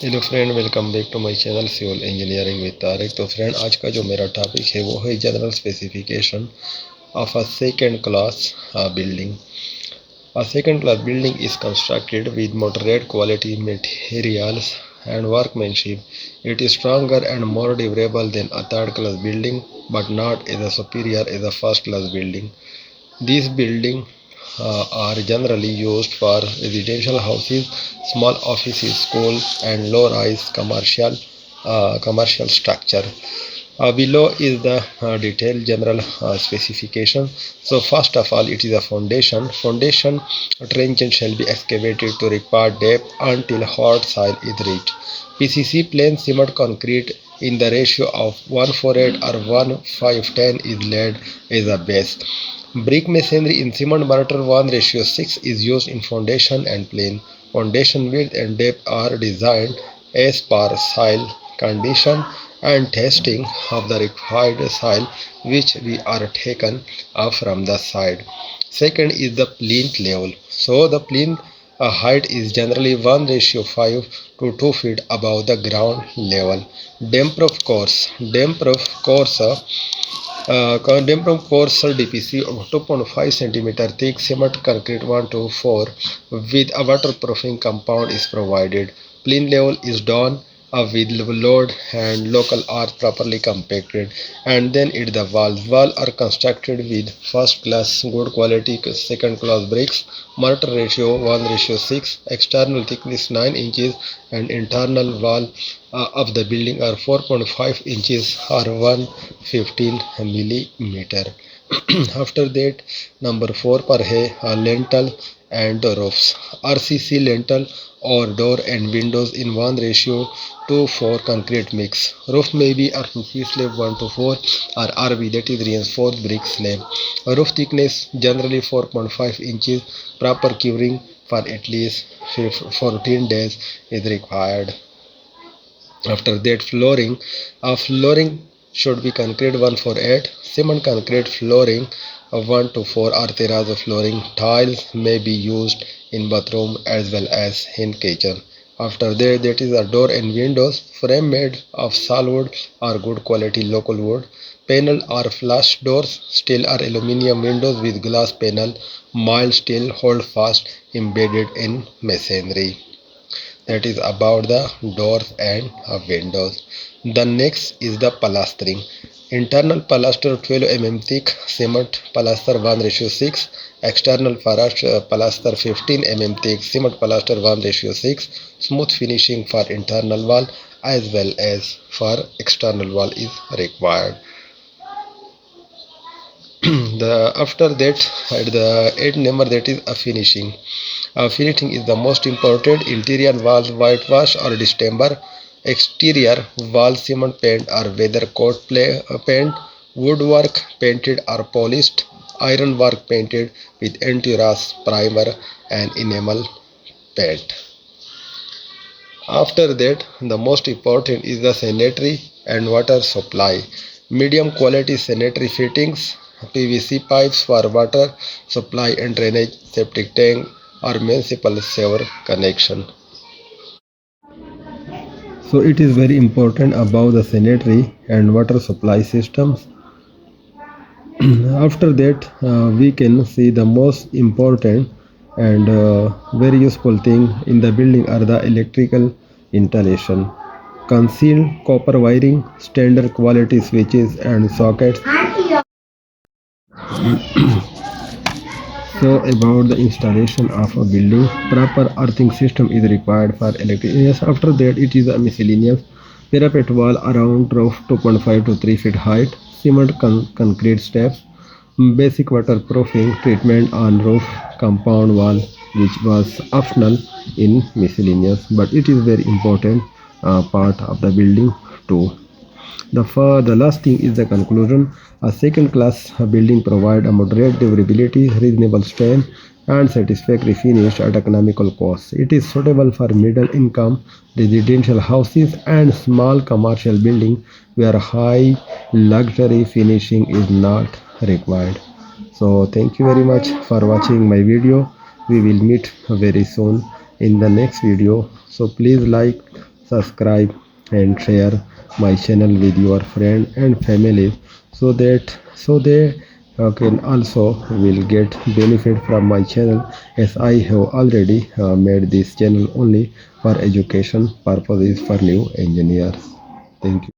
Hello friend, welcome back to my channel civil engineering with Tariq. तो friend, आज का जो मेरा टॉपिक है वो है general specification of a second class building. A second class building is constructed with moderate quality materials and workmanship. It is stronger and more durable than a third class building, but not as superior as a first class building. These buildings are generally used for residential houses, small offices, schools, and low-rise commercial structure. Below is the detailed general specification. So first of all, it is a foundation. Foundation trench shall be excavated to require depth until hard soil is reached. PCC plain cement concrete in the ratio of 148 or 1510 is laid as a base. Brick masonry in cement mortar 1:6 is used in foundation and plain. Foundation width and depth are designed as per soil condition and testing of the required soil which we are taken up from the side. Second is the plinth level. So the plinth height is generally 1:5 to 2 feet above the ground level. Damp-proof course. Damp-proof course DPC of 2.5 centimeter thick cement concrete 1 to 4 with a waterproofing compound is provided. Plinth level is done with load and local earth properly compacted, and then it the walls. Walls are constructed with first class good quality second class bricks. Mortar ratio 1:6. External thickness 9 inches and internal wall of the building are 4.5 inches or 115 millimeter. After that, number 4 पर है lentil and roofs. RCC lentil or door and windows in 1:4 concrete mix. Roof may be RCC slab 1:4 or RB, that is reinforced brick slab. Roof thickness generally 4.5 inches. Proper curing for at least 14 days is required. After that, flooring. Flooring should be concrete 1:8, cement concrete flooring 1 to 4 or terrazzo flooring. Tiles may be used in bathroom as well as in kitchen. After that is a door and windows. Frame made of solid or good quality local wood. Panel or flush doors. Steel or aluminium windows with glass panel. Mild steel hold fast embedded in masonry. That is about the doors and windows. The next is the plastering. Internal plaster 12 thick cement plaster 1:6. External plaster 15 thick cement plaster 1:6. Smooth finishing for internal wall as well as for external wall is required. After that, at the 8th number, that is a finishing. Finishing is the most important. Interior walls whitewash or distemper. Exterior wall cement paint or weather coat paint. Woodwork painted or polished. Ironwork painted with anti-rust primer and enamel paint. After that, the most important is the sanitary and water supply. Medium quality sanitary fittings, PVC pipes for water supply and drainage, septic tank or municipal sewer connection. So it is very important about the sanitary and water supply systems. After that, we can see the most important and very useful thing in the building are the electrical installation. Concealed copper wiring, standard quality switches and sockets. So about the installation of a building, proper earthing system is required for electricity. Yes, after that it is a miscellaneous parapet wall around roof 2.5 to 3 feet height, cement concrete steps, basic waterproofing treatment on roof, compound wall, which was optional in miscellaneous, but it is very important part of the building too. The last thing is the conclusion. A second class building provide a moderate durability, reasonable strength, and satisfactory finish at economical cost. It is suitable for middle income residential houses and small commercial building where high luxury finishing is not required. So thank you very much for watching my video. We will meet very soon in the next video. So please like, subscribe and share my channel with your friend and family, so they can also will get benefit from my channel, as I have already made this channel only for education purposes for new engineers. Thank you.